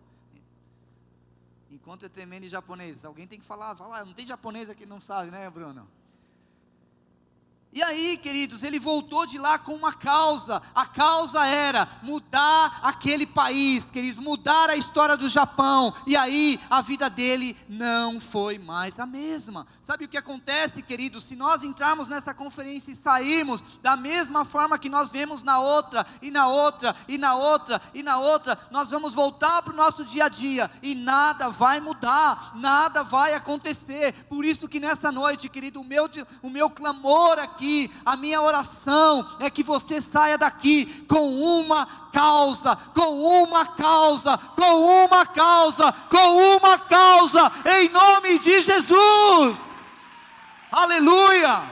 Encontro é tremendo em japonês. Alguém tem que falar. Fala, não tem japonês aqui, não sabe, né, Bruno? E aí, queridos, ele voltou de lá com uma causa. A causa era mudar aquele país, queridos, mudar a história do Japão. E aí, a vida dele não foi mais a mesma. Sabe o que acontece, queridos? Se nós entrarmos nessa conferência e sairmos da mesma forma que nós vemos na outra, e na outra, e na outra, e na outra, nós vamos voltar para o nosso dia a dia, e nada vai mudar, nada vai acontecer. Por isso que nessa noite, querido, o meu clamor aqui, a minha oração é que você saia daqui com uma causa, com uma causa, com uma causa, com uma causa, em nome de Jesus, aleluia,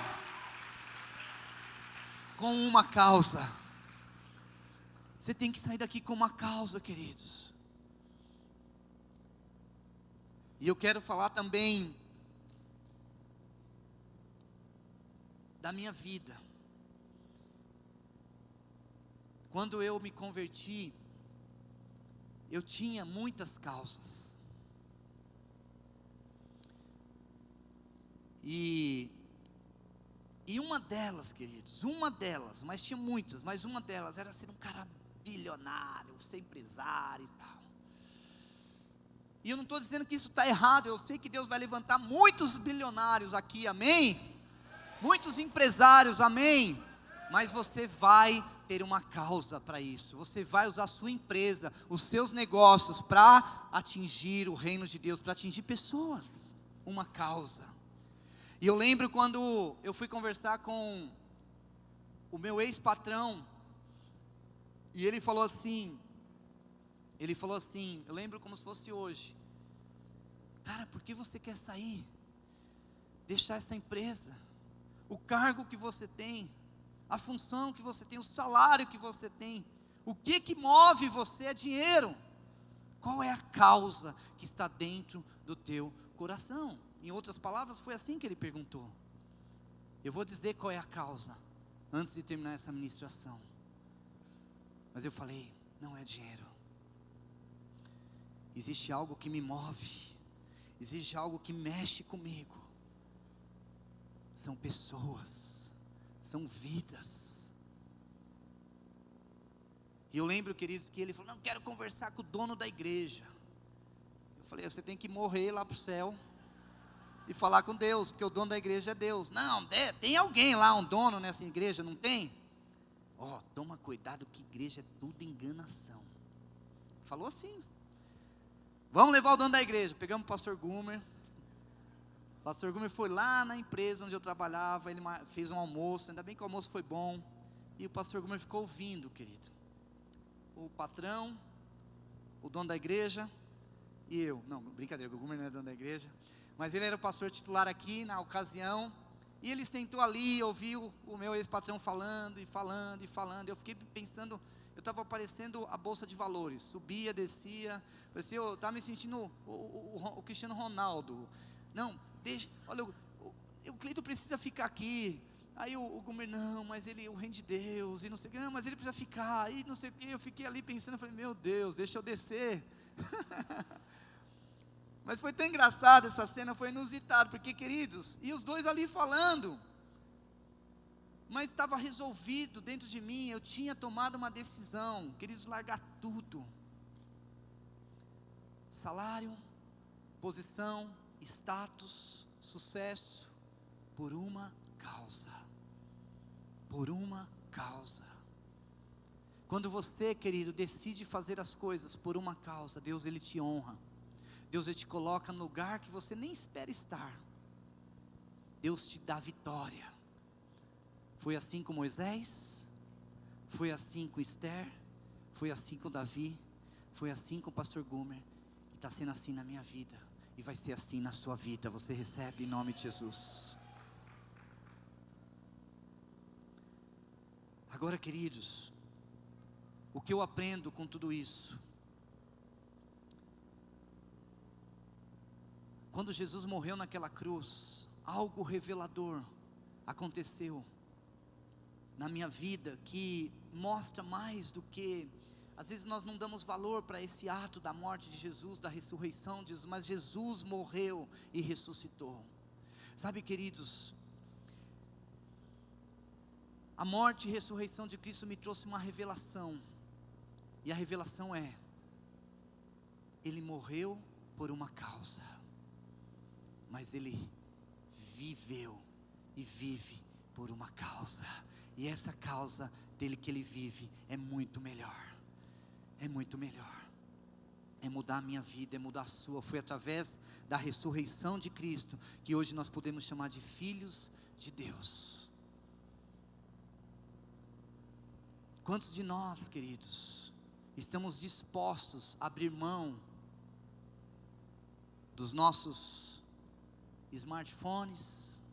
com uma causa. Você tem que sair daqui com uma causa, queridos. E eu quero falar também da minha vida. Quando eu me converti, eu tinha muitas causas. E uma delas, queridos, mas tinha muitas, mas uma delas era ser um cara bilionário, ser empresário e tal. E eu não estou dizendo que isso está errado, eu sei que Deus vai levantar muitos bilionários aqui, amém? Muitos empresários, amém? Mas você vai ter uma causa para isso. Você vai usar a sua empresa, os seus negócios para atingir o reino de Deus, para atingir pessoas. Uma causa. E eu lembro quando eu fui conversar com o meu ex-patrão, e ele falou assim, eu lembro como se fosse hoje: cara, por que você quer sair? Deixar essa empresa? O cargo que você tem, a função que você tem, o salário que você tem, o que move você é dinheiro. Qual é a causa que está dentro do teu coração? Em outras palavras, foi assim que ele perguntou. Eu vou dizer qual é a causa, antes de terminar essa ministração. Mas eu falei, não é dinheiro. Existe algo que me move, existe algo que mexe comigo. São pessoas, são vidas. E eu lembro, queridos, que ele falou, não, quero conversar com o dono da igreja. Eu falei, você tem que morrer lá para o céu e falar com Deus, porque o dono da igreja é Deus. Não, tem alguém lá, um dono nessa igreja, não tem? Toma cuidado que igreja é tudo enganação. Falou assim. Vamos levar o dono da igreja. Pegamos o pastor Gumer. O pastor Gumer foi lá na empresa onde eu trabalhava, ele fez um almoço, ainda bem que o almoço foi bom, e o pastor Gumer ficou ouvindo, querido, o patrão, o dono da igreja, e eu, não, brincadeira, o Gumer não é dono da igreja, mas ele era o pastor titular aqui na ocasião, e ele sentou ali e ouviu o meu ex-patrão falando, e falando, e falando, eu fiquei pensando, eu estava parecendo a bolsa de valores, subia, descia, parecia, eu estava me sentindo o Cristiano Ronaldo. Não, deixa, olha, o Cleiton precisa ficar aqui. Aí o Gumer, não, mas o reino de Deus, e não sei o que, não, mas ele precisa ficar, e não sei o que, eu fiquei ali pensando, eu falei, meu Deus, deixa eu descer. Mas foi tão engraçado essa cena, foi inusitado, porque, queridos, e os dois ali falando, mas estava resolvido dentro de mim, eu tinha tomado uma decisão, queridos, largar tudo, salário, posição, status, sucesso, por uma causa. Por uma causa. Quando você, querido, decide fazer as coisas por uma causa, Deus, Ele te honra. Deus, Ele te coloca no lugar que você nem espera estar. Deus te dá vitória. Foi assim com Moisés, foi assim com Esther, foi assim com Davi, foi assim com o pastor Gumer, e está sendo assim na minha vida, e vai ser assim na sua vida. Você recebe em nome de Jesus. Agora, queridos, o que eu aprendo com tudo isso? Quando Jesus morreu naquela cruz, algo revelador aconteceu na minha vida, que mostra mais do que, às vezes nós não damos valor para esse ato da morte de Jesus, da ressurreição de Jesus, mas Jesus morreu e ressuscitou. Sabe, queridos, a morte e ressurreição de Cristo me trouxe uma revelação, e a revelação é: Ele morreu por uma causa, mas Ele viveu e vive por uma causa, e essa causa dele que Ele vive é muito melhor, é muito melhor, é mudar a minha vida, é mudar a sua. Foi através da ressurreição de Cristo que hoje nós podemos chamar de filhos de Deus. Quantos de nós, queridos, estamos dispostos a abrir mão dos nossos smartphones,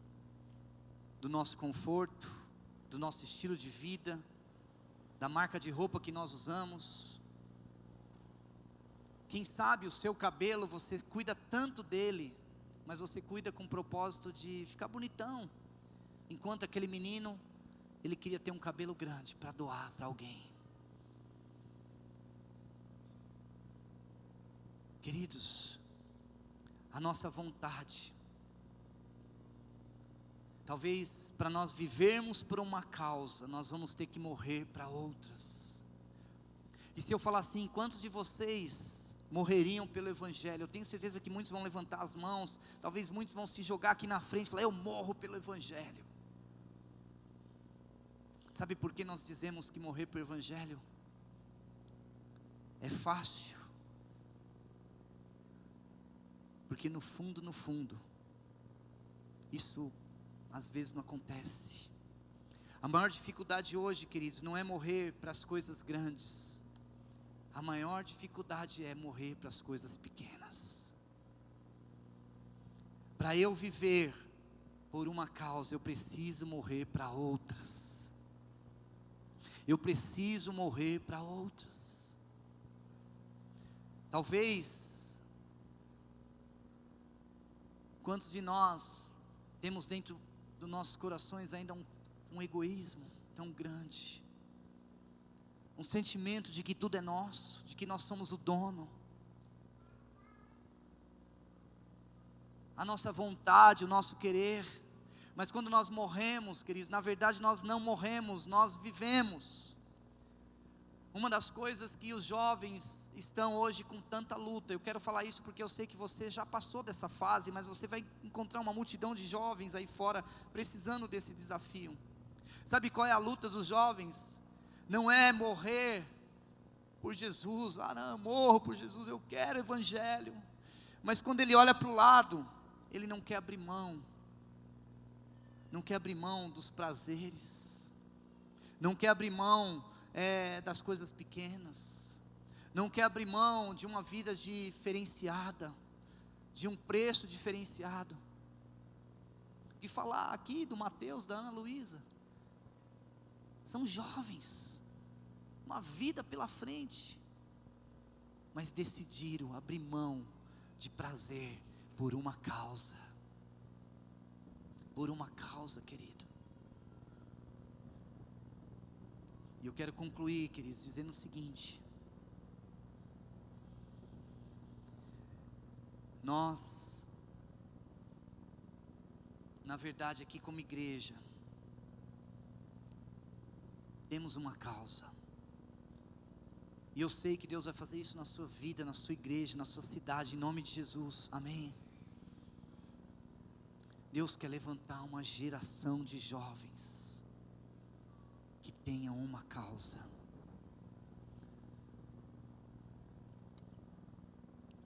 do nosso conforto, do nosso estilo de vida, da marca de roupa que nós usamos? Quem sabe o seu cabelo, você cuida tanto dele, mas você cuida com o propósito de ficar bonitão, enquanto aquele menino, ele queria ter um cabelo grande para doar para alguém. Queridos, a nossa vontade, talvez para nós vivermos por uma causa, nós vamos ter que morrer para outras. E se eu falar assim, quantos de vocês morreriam pelo Evangelho? Eu tenho certeza que muitos vão levantar as mãos, talvez muitos vão se jogar aqui na frente e falar: eu morro pelo Evangelho. Sabe por que nós dizemos que morrer pelo Evangelho é fácil? Porque no fundo, isso às vezes não acontece. A maior dificuldade hoje, queridos, não é morrer para as coisas grandes. A maior dificuldade é morrer para as coisas pequenas. Para eu viver por uma causa, eu preciso morrer para outras. Eu preciso morrer para outras. Talvez, quantos de nós temos dentro dos nossos corações ainda um egoísmo tão grande, um sentimento de que tudo é nosso, de que nós somos o dono, a nossa vontade, o nosso querer. Mas quando nós morremos, queridos, na verdade nós não morremos, nós vivemos. Uma das coisas que os jovens estão hoje com tanta luta, eu quero falar isso porque eu sei que você já passou dessa fase, mas você vai encontrar uma multidão de jovens aí fora precisando desse desafio. Sabe qual é a luta dos jovens? Não é morrer por Jesus, não, eu morro por Jesus, eu quero o Evangelho. Mas quando ele olha para o lado, ele não quer abrir mão, não quer abrir mão dos prazeres, não quer abrir mão das coisas pequenas, não quer abrir mão de uma vida diferenciada, de um preço diferenciado. De falar aqui do Mateus, da Ana Luísa, são jovens, uma vida pela frente, mas decidiram abrir mão de prazer por uma causa, querido. E eu quero concluir, queridos, dizendo o seguinte: nós, na verdade, aqui como igreja, temos uma causa, E eu sei que Deus vai fazer isso na sua vida, na sua igreja, na sua cidade, em nome de Jesus, amém. Deus quer levantar uma geração de jovens que tenham uma causa.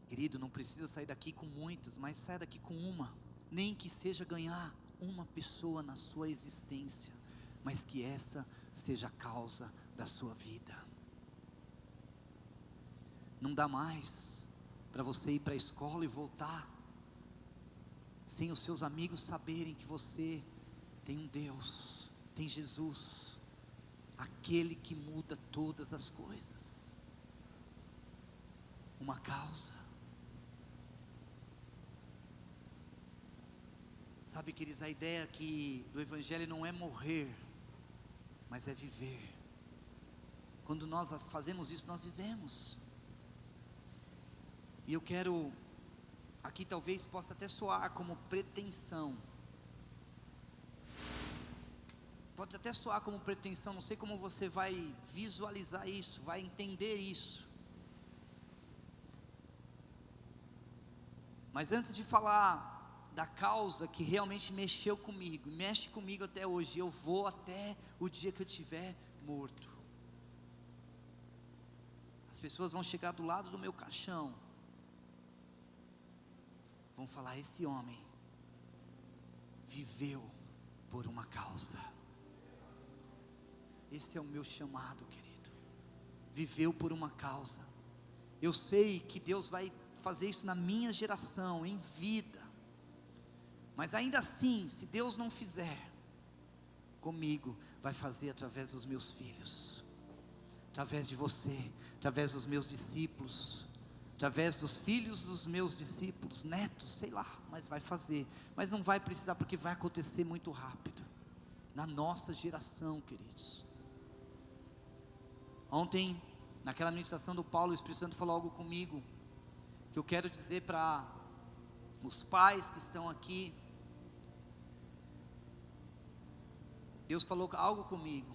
Querido, não precisa sair daqui com muitas, mas saia daqui com uma. Nem que seja ganhar uma pessoa na sua existência, mas que essa seja a causa da sua vida. Não dá mais para você ir para a escola e voltar sem os seus amigos saberem que você tem um Deus, tem Jesus, aquele que muda todas as coisas. Uma causa. Sabe, queridos, a ideia aqui do Evangelho não é morrer, mas é viver. Quando nós fazemos isso, nós vivemos. E eu quero, aqui talvez possa até soar como pretensão. Pode até soar como pretensão, não sei como você vai visualizar isso, vai entender isso. Mas antes de falar da causa que realmente mexeu comigo, mexe comigo até hoje, eu vou até o dia que eu estiver morto. As pessoas vão chegar do lado do meu caixão, vão falar: esse homem viveu por uma causa. Esse é o meu chamado, querido. Viveu por uma causa. Eu sei que Deus vai fazer isso na minha geração, em vida. Mas ainda assim, se Deus não fizer comigo, vai fazer através dos meus filhos, através de você, através dos meus discípulos, através dos filhos dos meus discípulos, netos, sei lá, mas vai fazer. Mas não vai precisar, porque vai acontecer muito rápido, na nossa geração, queridos. Ontem, naquela ministração do Paulo, o Espírito Santo falou algo comigo, que eu quero dizer para os pais que estão aqui. Deus falou algo comigo.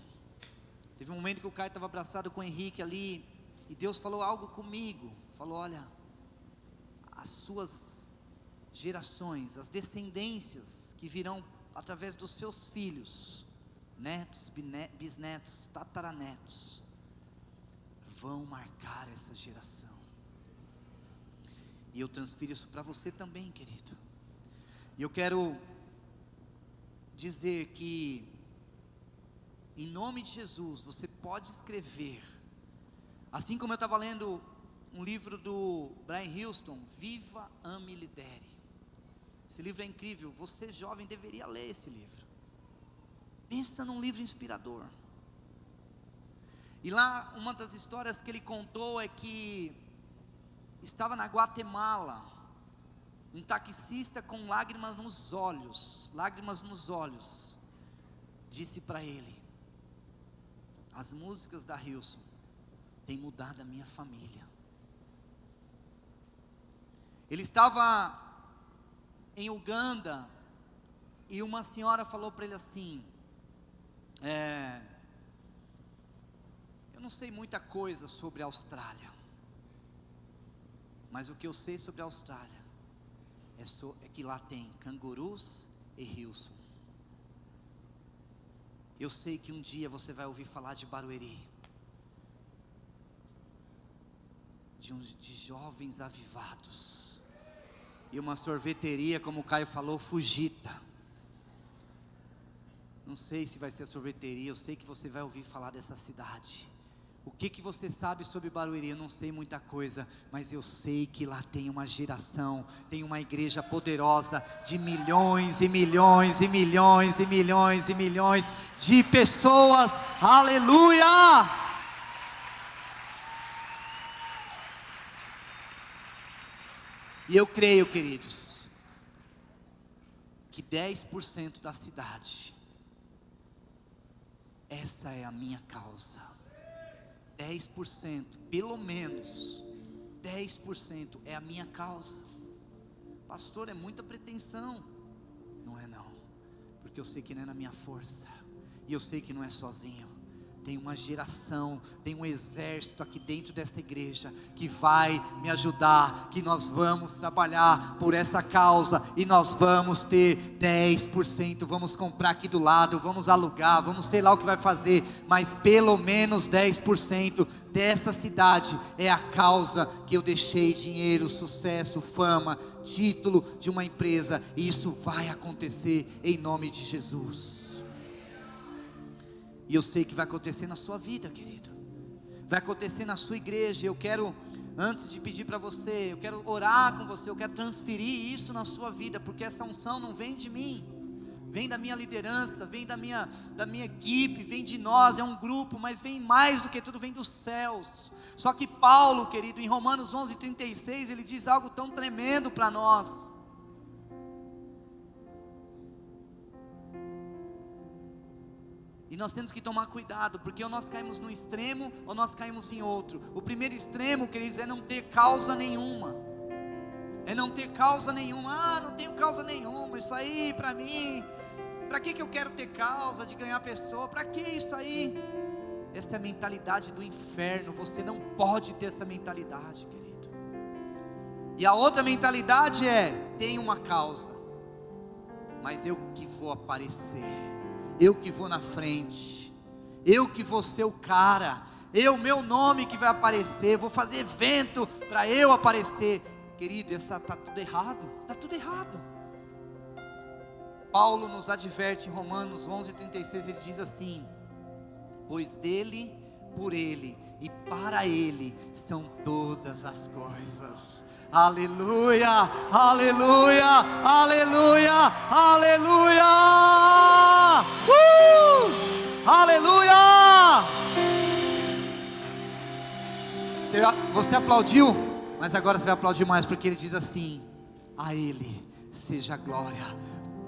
Teve um momento que o Caio estava abraçado com o Henrique ali, e Deus falou algo comigo. Falou: olha, as suas gerações, as descendências que virão através dos seus filhos, netos, bisnetos, tataranetos, vão marcar essa geração. E eu transfiro isso para você também, querido. E eu quero dizer que, em nome de Jesus, você pode escrever, assim como eu estava lendo um livro do Brian Houston, Viva, Ame e Lidere. Esse livro é incrível, você jovem deveria ler esse livro. Pensa num livro inspirador. E lá, uma das histórias que ele contou é que estava na Guatemala um taxista com lágrimas nos olhos, disse para ele: as músicas da Hilson têm mudado a minha família. Ele estava em Uganda, e uma senhora falou para ele assim: eu não sei muita coisa sobre a Austrália, mas o que eu sei sobre a Austrália é que lá tem cangurus e Hilson. Eu sei que um dia você vai ouvir falar de Barueri, de jovens avivados, e uma sorveteria, como o Caio falou, Fujita. Não sei se vai ser a sorveteria, eu sei que você vai ouvir falar dessa cidade. O que você sabe sobre Barueri? Eu não sei muita coisa, mas eu sei que lá tem uma geração, tem uma igreja poderosa de milhões e milhões e milhões e milhões e milhões de pessoas. Aleluia! E eu creio, queridos, que 10% da cidade, essa é a minha causa. 10%, pelo menos 10% é a minha causa. Pastor, é muita pretensão. Não é não, porque eu sei que não é na minha força, e eu sei que não é sozinho. tem uma geração, tem um exército aqui dentro dessa igreja que vai me ajudar, que nós vamos trabalhar por essa causa e nós vamos ter 10%, vamos comprar aqui do lado, vamos alugar, vamos sei lá o que vai fazer, mas pelo menos 10% dessa cidade é a causa que eu deixei dinheiro, sucesso, fama, título de uma empresa, e isso vai acontecer em nome de Jesus. E eu sei que vai acontecer na sua vida, querido. Vai acontecer na sua igreja. Eu quero, antes de pedir para você, eu quero orar com você, eu quero transferir isso na sua vida, porque essa unção não vem de mim, vem da minha liderança, vem da minha equipe, vem de nós, é um grupo, mas vem mais do que tudo, vem dos céus. Só que Paulo, querido, em Romanos 11:36, ele diz algo tão tremendo para nós. E nós temos que tomar cuidado, porque ou nós caímos num extremo, ou nós caímos em outro. O primeiro extremo, queridos, é não ter causa nenhuma. É não ter causa nenhuma. Ah, não tenho causa nenhuma, isso aí para mim, para que eu quero ter causa de ganhar pessoa? Para que isso aí? Essa é a mentalidade do inferno. Você não pode ter essa mentalidade, querido. E a outra mentalidade é: tem uma causa, mas eu que vou aparecer, eu que vou na frente, eu que vou ser o cara, meu nome que vai aparecer, vou fazer evento para eu aparecer. Querido, está tudo errado, está tudo errado. Paulo nos adverte em Romanos 11:36, ele diz assim: pois dele, por ele e para ele são todas as coisas. Aleluia, aleluia, aleluia, aleluia, aleluia. Você aplaudiu, mas agora você vai aplaudir mais, porque ele diz assim: a ele seja glória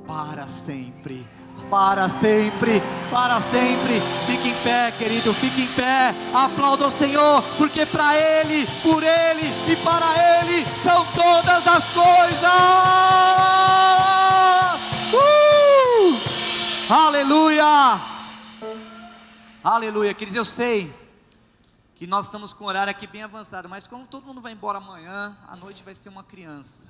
para sempre, para sempre, para sempre. Fique em pé, querido, fique em pé, aplauda o Senhor, porque para Ele, por Ele e para Ele são todas as coisas. Aleluia, aleluia. Queridos, eu sei que nós estamos com o horário aqui bem avançado, mas como todo mundo vai embora amanhã, à noite vai ser uma criança.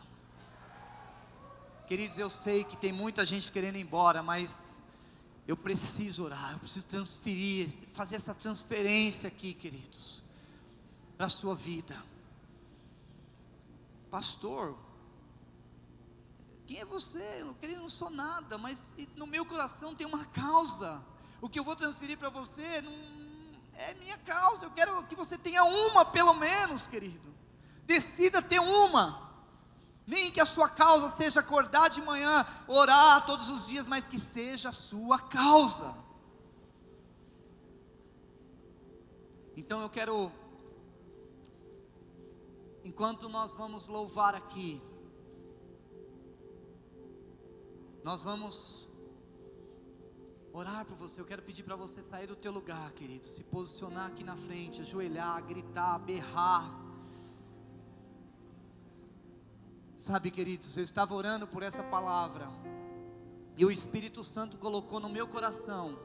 Queridos, eu sei que tem muita gente querendo ir embora, mas eu preciso orar, eu preciso transferir, fazer essa transferência aqui, queridos, para a sua vida. Pastor, quem é você? Eu não sou nada, mas no meu coração tem uma causa. O que eu vou transferir para você não é minha causa. Eu quero que você tenha uma, pelo menos, querido. Decida ter uma. Nem que a sua causa seja acordar de manhã, orar todos os dias, mas que seja a sua causa. Então eu quero, enquanto nós vamos louvar aqui, nós vamos orar por você. Eu quero pedir para você sair do teu lugar, querido, se posicionar aqui na frente, ajoelhar, gritar, berrar. Sabe, queridos, eu estava orando por essa palavra, e o Espírito Santo colocou no meu coração,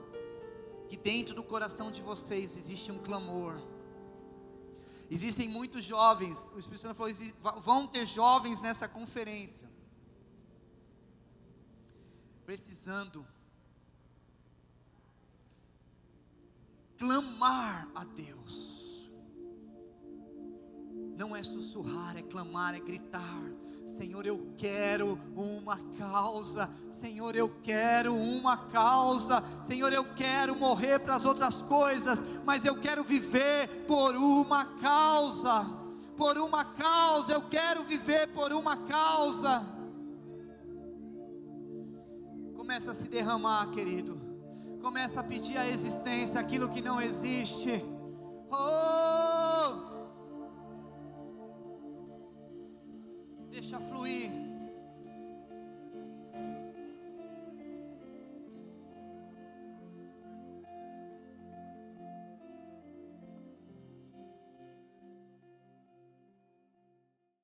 que dentro do coração de vocês existe um clamor. Existem muitos jovens, o Espírito Santo falou, vão ter jovens nessa conferência, precisando clamar a Deus. Não é sussurrar, é clamar, é gritar: Senhor, eu quero uma causa. Senhor, eu quero uma causa. Senhor, eu quero morrer para as outras coisas, mas eu quero viver por uma causa. Por uma causa, eu quero viver por uma causa. Começa a se derramar, querido. Começa a pedir a existência, aquilo que não existe. Oh!